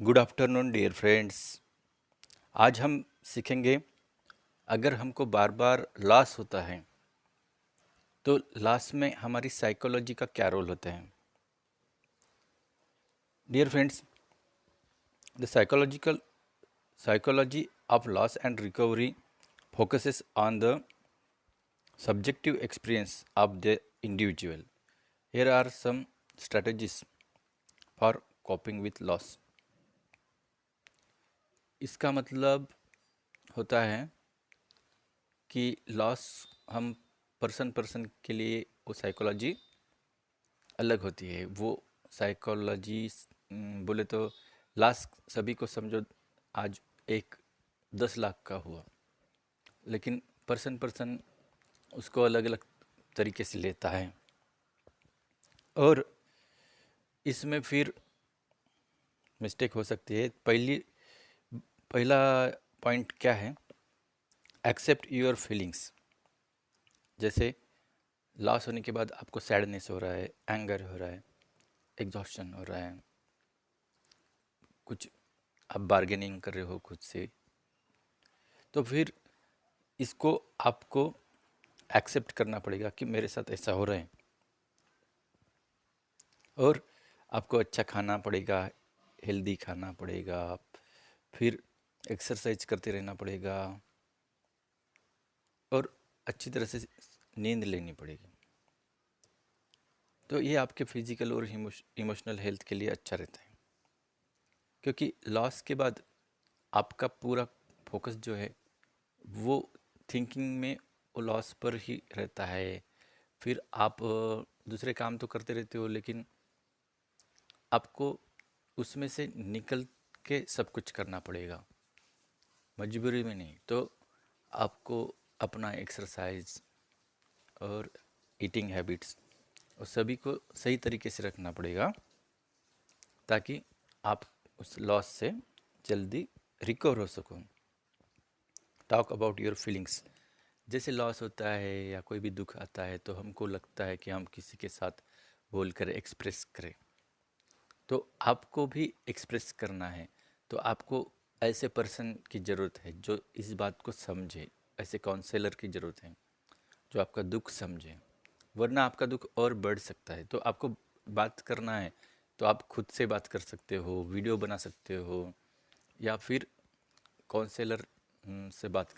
Good afternoon dear friends. आज हम सीखेंगे, अगर हमको बार बार लॉस होता है तो लॉस में हमारी साइकोलॉजी का क्या रोल होता है। Dear friends, the psychology of loss and recovery focuses on the subjective experience of the individual. Here are some strategies for coping with loss. इसका मतलब होता है कि लॉस हम पर्सन पर्सन के लिए वो साइकोलॉजी अलग होती है। वो साइकोलॉजी बोले तो लॉस सभी को समझो, आज एक 10 लाख का हुआ, लेकिन पर्सन पर्सन उसको अलग अलग तरीके से लेता है। और इसमें फिर मिस्टेक हो सकती है। पहला पॉइंट क्या है, एक्सेप्ट योर फीलिंग्स। जैसे लॉस होने के बाद आपको सैडनेस हो रहा है, एंगर हो रहा है, एग्जॉस्शन हो रहा है, कुछ आप बार्गेनिंग कर रहे हो खुद से, तो फिर इसको आपको एक्सेप्ट करना पड़ेगा कि मेरे साथ ऐसा हो रहा है। और आपको अच्छा खाना पड़ेगा, हेल्दी खाना पड़ेगा, फिर एक्सरसाइज करते रहना पड़ेगा और अच्छी तरह से नींद लेनी पड़ेगी। तो ये आपके फिजिकल और इमोशनल हेल्थ के लिए अच्छा रहता है, क्योंकि लॉस के बाद आपका पूरा फोकस जो है वो थिंकिंग में वो लॉस पर ही रहता है। फिर आप दूसरे काम तो करते रहते हो, लेकिन आपको उसमें से निकल के सब कुछ करना पड़ेगा, मजबूरी में नहीं। तो आपको अपना एक्सरसाइज और ईटिंग हैबिट्स और सभी को सही तरीके से रखना पड़ेगा, ताकि आप उस लॉस से जल्दी रिकवर हो सको। Talk about your feelings. जैसे लॉस होता है या कोई भी दुख आता है तो हमको लगता है कि हम किसी के साथ बोल कर एक्सप्रेस करें, तो आपको भी एक्सप्रेस करना है। तो आपको ऐसे पर्सन की ज़रूरत है जो इस बात को समझे, ऐसे काउंसलर की ज़रूरत है जो आपका दुख समझे, वरना आपका दुख और बढ़ सकता है। तो आपको बात करना है तो आप खुद से बात कर सकते हो, वीडियो बना सकते हो, या फिर काउंसलर से बात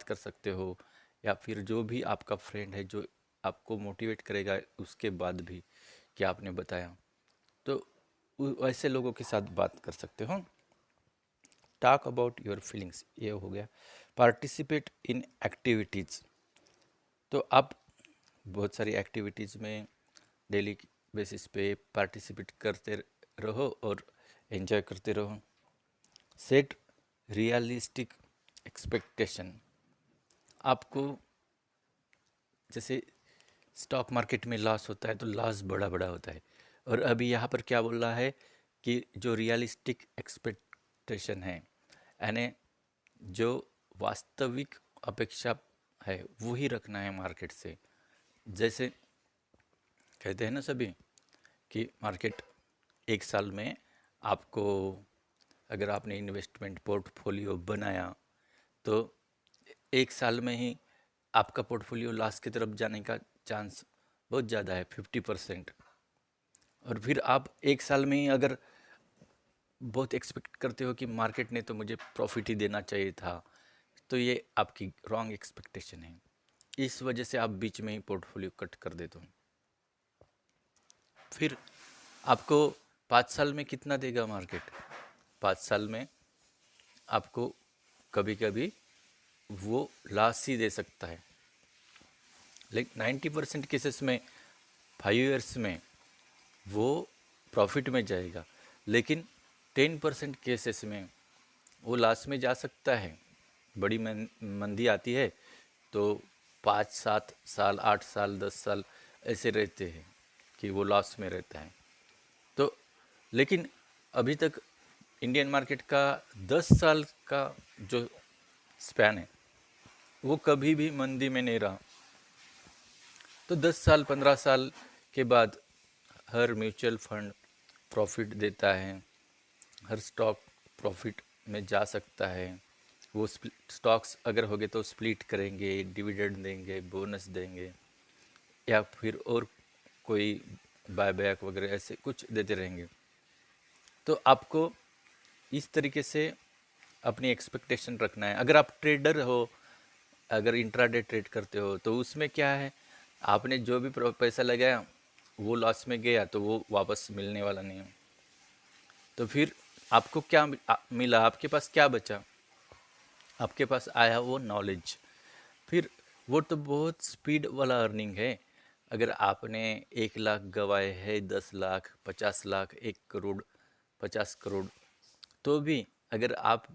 कर सकते हो, या फिर जो भी आपका फ्रेंड है जो आपको मोटिवेट करेगा उसके बाद भी कि आपने बताया, तो वैसे लोगों के साथ बात कर सकते हो। टॉक अबाउट योर फीलिंग्स, ये हो गया। Participate in activities. तो आप बहुत सारी एक्टिविटीज़ में डेली बेसिस पे पार्टिसिपेट करते रहो और एंजॉय करते रहो। Set realistic expectation. आपको जैसे स्टॉक मार्केट में लॉस होता है तो लॉस बड़ा बड़ा होता है, और अभी यहाँ पर क्या बोल रहा है कि जो रियलिस्टिक एक्सपेक्टेशन है, यानी जो वास्तविक अपेक्षा है वो ही रखना है मार्केट से। जैसे कहते हैं ना सभी कि मार्केट एक साल में आपको, अगर आपने इन्वेस्टमेंट पोर्टफोलियो बनाया तो एक साल में ही आपका पोर्टफोलियो लॉस की तरफ जाने का चांस बहुत ज़्यादा है, 50%। और फिर आप एक साल में ही अगर बहुत एक्सपेक्ट करते हो कि मार्केट ने तो मुझे प्रॉफिट ही देना चाहिए था, तो ये आपकी रॉन्ग एक्सपेक्टेशन है। इस वजह से आप बीच में ही पोर्टफोलियो कट कर देते हो। फिर आपको 5 साल में कितना देगा मार्केट, 5 साल में आपको कभी कभी वो लॉस ही दे सकता है, लेकिन 90% केसेस में 5 ईयर्स में वो प्रॉफिट में जाएगा। लेकिन 10% केसेस में वो लॉस में जा सकता है। बड़ी मंदी आती है तो 5-7 साल, 8 साल, 10 साल ऐसे रहते हैं कि वो लॉस में रहता है। तो लेकिन अभी तक इंडियन मार्केट का 10 साल का जो स्पैन है वो कभी भी मंदी में नहीं रहा। तो 10 साल 15 साल के बाद हर म्यूचुअल फंड प्रॉफिट देता है, हर स्टॉक प्रॉफिट में जा सकता है। वो स्टॉक्स अगर हो गए तो स्प्लिट करेंगे, डिविडेंड देंगे, बोनस देंगे, या फिर और कोई बायबैक वगैरह ऐसे कुछ देते रहेंगे। तो आपको इस तरीके से अपनी एक्सपेक्टेशन रखना है। अगर आप ट्रेडर हो, अगर इंट्राडे ट्रेड करते हो, तो उसमें क्या है, आपने जो भी पैसा लगाया वो लॉस में गया तो वो वापस मिलने वाला नहीं है। तो फिर आपको क्या मिला, आपके पास क्या बचा? आपके पास आया वो नॉलेज। फिर वो तो बहुत स्पीड वाला अर्निंग है। अगर आपने 1 लाख गवाए है, 10 लाख, 50 लाख, 1 करोड़, 50 करोड़, तो भी अगर आप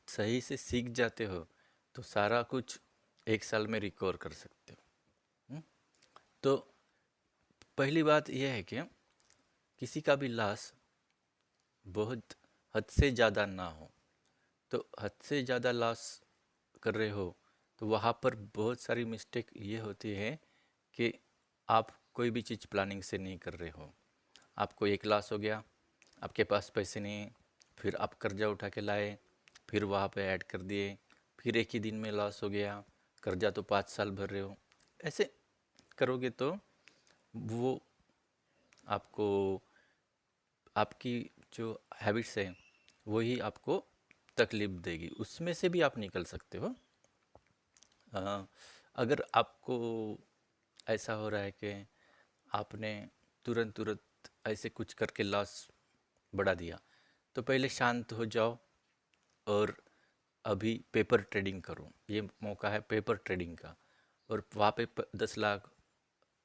सही से सीख जाते हो तो सारा कुछ 1 साल में रिकवर कर सकते हो। तो पहली बात यह है कि किसी का भी लॉस बहुत हद से ज़्यादा ना हो। तो हद से ज़्यादा लॉस कर रहे हो तो वहाँ पर बहुत सारी मिस्टेक ये होती है कि आप कोई भी चीज़ प्लानिंग से नहीं कर रहे हो। आपको एक लॉस हो गया, आपके पास पैसे नहीं, फिर आप कर्जा उठा के लाए, फिर वहाँ पे ऐड कर दिए, फिर एक ही दिन में लॉस हो गया, कर्जा तो 5 साल भर रहे हो। ऐसे करोगे तो वो आपको, आपकी जो हैबिट्स हैं वही आपको तकलीफ देगी। उसमें से भी आप निकल सकते हो। अगर आपको ऐसा हो रहा है कि आपने तुरंत तुरंत ऐसे कुछ करके लॉस बढ़ा दिया, तो पहले शांत हो जाओ और अभी पेपर ट्रेडिंग करो। ये मौका है पेपर ट्रेडिंग का। और वहाँ पे 10 लाख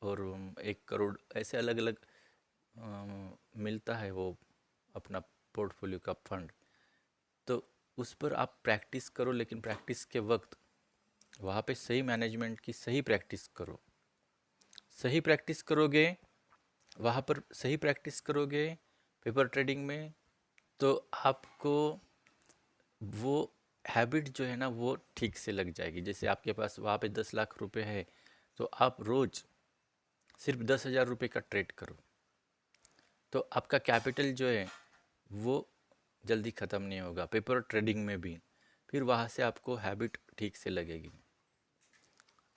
और 1 करोड़ ऐसे अलग अलग मिलता है वो अपना पोर्टफोलियो का फंड। तो उस पर आप प्रैक्टिस करो, लेकिन प्रैक्टिस के वक्त वहाँ पे सही मैनेजमेंट की सही प्रैक्टिस करो। सही प्रैक्टिस करोगे, वहाँ पर सही प्रैक्टिस करोगे पेपर ट्रेडिंग में, तो आपको वो हैबिट जो है ना वो ठीक से लग जाएगी। जैसे आपके पास वहाँ पे 10 लाख रुपए है, तो आप रोज़ सिर्फ 10,000 रुपये का ट्रेड करो, तो आपका कैपिटल जो है वो जल्दी ख़त्म नहीं होगा पेपर ट्रेडिंग में भी। फिर वहाँ से आपको हैबिट ठीक से लगेगी।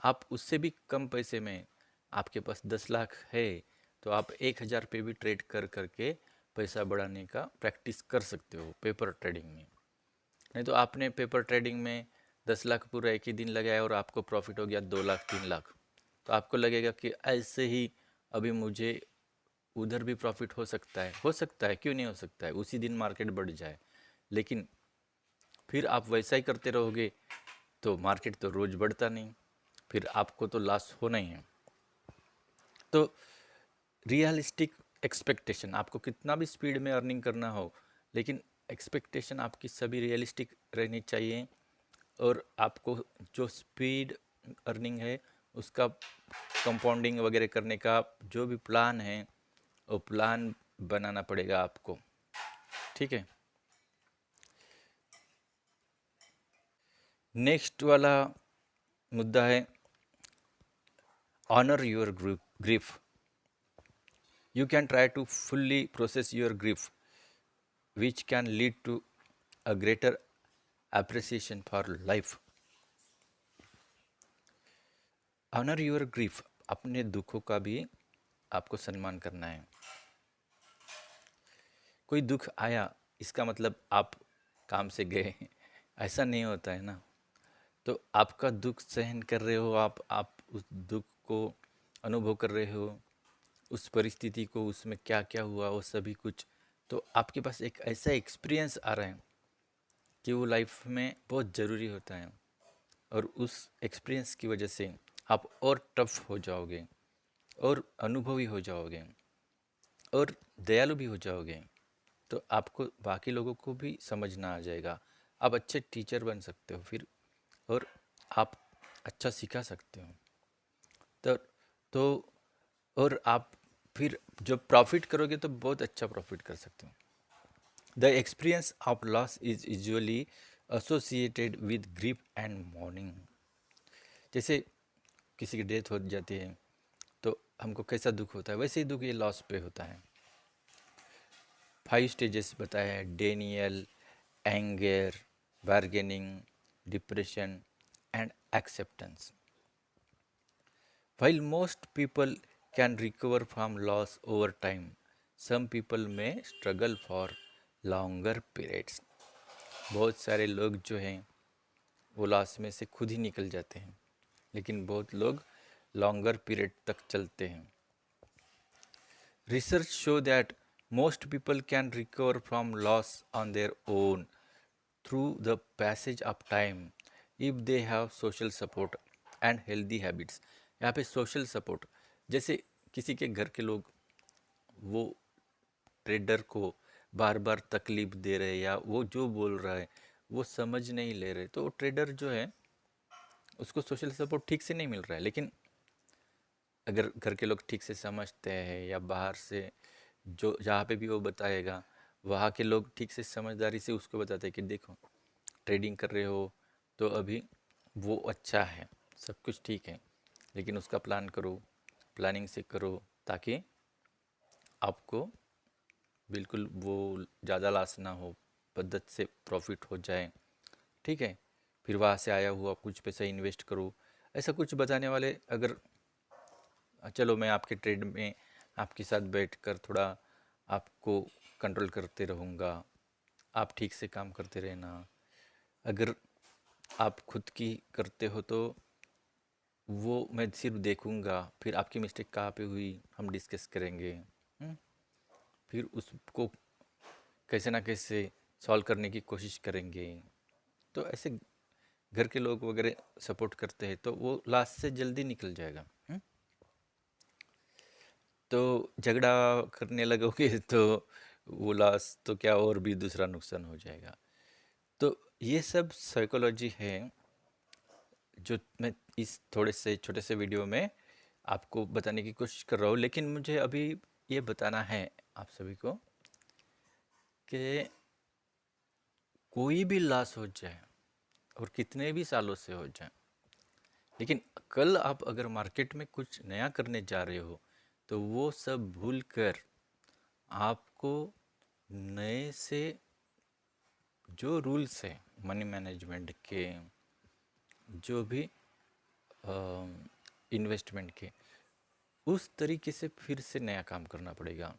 आप उससे भी कम पैसे में, आपके पास 10 लाख है तो आप 1,000 पे भी ट्रेड कर करके पैसा बढ़ाने का प्रैक्टिस कर सकते हो पेपर ट्रेडिंग में। नहीं तो आपने पेपर ट्रेडिंग में 10 लाख पूरा एक ही दिन लगाया और आपको प्रॉफिट हो गया 2 लाख 3 लाख, तो आपको लगेगा कि ऐसे ही अभी मुझे उधर भी प्रॉफिट हो सकता है। हो सकता है, क्यों नहीं हो सकता है, उसी दिन मार्केट बढ़ जाए। लेकिन फिर आप वैसा ही करते रहोगे तो मार्केट तो रोज़ बढ़ता नहीं, फिर आपको तो लॉस होना ही है। तो रियलिस्टिक एक्सपेक्टेशन, आपको कितना भी स्पीड में अर्निंग करना हो, लेकिन एक्सपेक्टेशन आपकी सभी रियलिस्टिक रहनी चाहिए। और आपको जो स्पीड अर्निंग है उसका कंपाउंडिंग वगैरह करने का जो भी प्लान है वो प्लान बनाना पड़ेगा आपको। ठीक है। नेक्स्ट वाला मुद्दा है honour your grief. You can try to fully process your grief, which can lead to a greater appreciation for life. Honor your grief, अपने दुखों का भी आपको सम्मान करना है। कोई दुख आया इसका मतलब आप काम से गए, ऐसा नहीं होता है ना। तो आपका दुख सहन कर रहे हो, आप उस दुख को अनुभव कर रहे हो, उस परिस्थिति को, उसमें क्या क्या हुआ वो सभी कुछ, तो आपके पास एक ऐसा एक्सपीरियंस आ रहा है कि वो लाइफ में बहुत ज़रूरी होता है। और उस एक्सपीरियंस की वजह से आप और टफ हो जाओगे और अनुभवी हो जाओगे और दयालु भी हो जाओगे। तो आपको बाकी लोगों को भी समझना आ जाएगा, आप अच्छे टीचर बन सकते हो फिर, और आप अच्छा सिखा सकते हो। तो तो और आप फिर जब प्रॉफिट करोगे तो बहुत अच्छा प्रॉफिट कर सकते हो। The experience of loss is usually associated with grief and morning. जैसे किसी की डेथ हो जाती है तो हमको कैसा दुख होता है, वैसे ही दुख ये लॉस पे होता है। 5 स्टेजेस बताया है: Daniel, anger, bargaining, depression and acceptance. While most people can recover from loss over time, some people may struggle for longer periods. बहुत सारे लोग जो हैं वो लॉस में से खुद ही निकल जाते हैं, लेकिन बहुत लोग लॉन्गर पीरियड तक चलते हैं. Research show that most people can recover from loss on their own through the passage of time if they have social support and healthy habits. यहाँ पे social support, जैसे किसी के घर के लोग वो ट्रेडर को बार बार तकलीफ दे रहे या वो जो बोल रहा है वो समझ नहीं ले रहे, तो ट्रेडर जो है उसको सोशल सपोर्ट ठीक से नहीं मिल रहा है. लेकिन अगर घर के लोग ठीक से समझते हैं या बाहर से जो जहाँ पे भी वो बताएगा वहाँ के लोग ठीक से समझदारी से उसको बताते हैं कि देखो ट्रेडिंग कर रहे हो तो अभी वो अच्छा है, सब कुछ ठीक है, लेकिन उसका प्लान करो, प्लानिंग से करो ताकि आपको बिल्कुल वो ज़्यादा लॉस ना हो, पद्धत से प्रॉफिट हो जाए. ठीक है, फिर वहाँ से आया हुआ कुछ पैसा इन्वेस्ट करो. ऐसा कुछ बताने वाले अगर चलो मैं आपके ट्रेड में आपके साथ बैठकर थोड़ा आपको कंट्रोल करते रहूँगा, आप ठीक से काम करते रहना. अगर आप खुद की करते हो तो वो मैं सिर्फ देखूँगा, फिर आपकी मिस्टेक कहाँ पे हुई हम डिस्कस करेंगे. फिर उसको कैसे ना कैसे सॉल्व करने की कोशिश करेंगे. तो ऐसे घर के लोग वगैरह सपोर्ट करते हैं तो वो लास्ट से जल्दी निकल जाएगा. तो झगड़ा करने लगोगे तो वो लास्ट तो क्या और भी दूसरा नुकसान हो जाएगा. तो ये सब साइकोलॉजी है जो मैं इस थोड़े से छोटे से वीडियो में आपको बताने की कोशिश कर रहा हूँ. लेकिन मुझे अभी ये बताना है आप सभी को कि कोई भी लॉस हो जाए और कितने भी सालों से हो जाए, लेकिन कल आप अगर मार्केट में कुछ नया करने जा रहे हो तो वो सब भूल कर आपको नए से जो रूल्स हैं मनी मैनेजमेंट के, जो भी इन्वेस्टमेंट के, उस तरीके से फिर से नया काम करना पड़ेगा.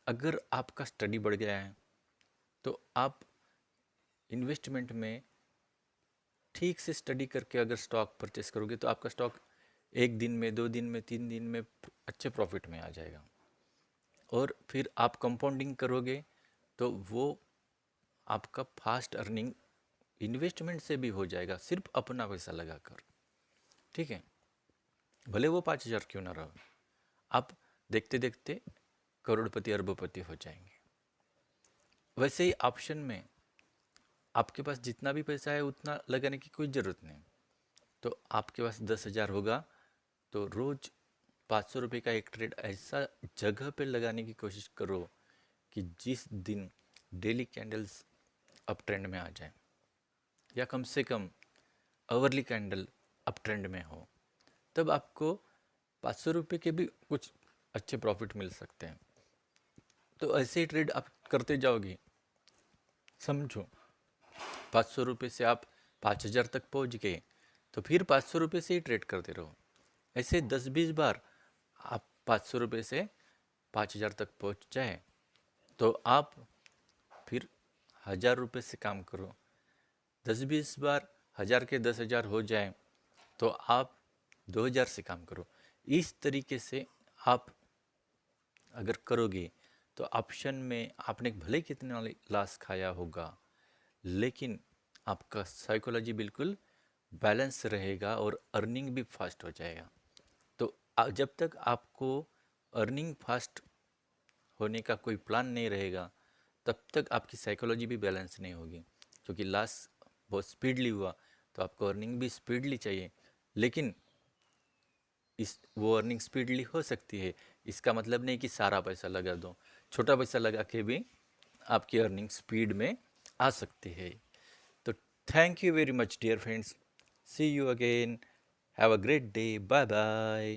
अगर आपका स्टडी बढ़ गया है तो आप इन्वेस्टमेंट में ठीक से स्टडी करके अगर स्टॉक परचेस करोगे तो आपका स्टॉक 1 दिन में, 2 दिन में, 3 दिन में अच्छे प्रॉफिट में आ जाएगा. और फिर आप कंपाउंडिंग करोगे तो वो आपका फास्ट अर्निंग इन्वेस्टमेंट से भी हो जाएगा, सिर्फ अपना पैसा लगाकर. ठीक है, भले वो 5,000 क्यों ना रहो, आप देखते देखते करोड़पति अरबपति हो जाएंगे. वैसे ही ऑप्शन में आपके पास जितना भी पैसा है उतना लगाने की कोई ज़रूरत नहीं. तो आपके पास 10,000 होगा तो रोज़ 500 रुपये का एक ट्रेड ऐसा जगह पे लगाने की कोशिश करो कि जिस दिन डेली कैंडल्स अप ट्रेंड में आ जाए या कम से कम आवरली कैंडल अप ट्रेंड में हो, तब आपको 500 रुपये के भी कुछ अच्छे प्रॉफिट मिल सकते हैं. तो ऐसे ही ट्रेड आप करते जाओगे. समझो 500 रुपये से आप 5,000 तक पहुंच गए तो फिर 500 रुपये से ही ट्रेड करते रहो. ऐसे 10-20 बार आप 500 रुपये से 5,000 तक पहुंच जाए तो आप फिर 1,000 रुपये से काम करो. 10-20 बार 1,000 के 10,000 हो जाए तो आप 2,000 से काम करो. इस तरीके से आप अगर करोगे तो ऑप्शन में आपने भले कितना लॉस खाया होगा, लेकिन आपका साइकोलॉजी बिल्कुल बैलेंस रहेगा और अर्निंग भी फास्ट हो जाएगा. तो जब तक आपको अर्निंग फास्ट होने का कोई प्लान नहीं रहेगा तब तक आपकी साइकोलॉजी भी बैलेंस नहीं होगी. क्योंकि लॉस बहुत स्पीडली हुआ तो आपको अर्निंग भी स्पीडली चाहिए. लेकिन इस वो अर्निंग स्पीडली हो सकती है, इसका मतलब नहीं कि सारा पैसा लगा दो. छोटा पैसा लगा के भी आपकी अर्निंग स्पीड में आ सकती है. तो thank you very much dear friends, see you again, have a great day, bye bye.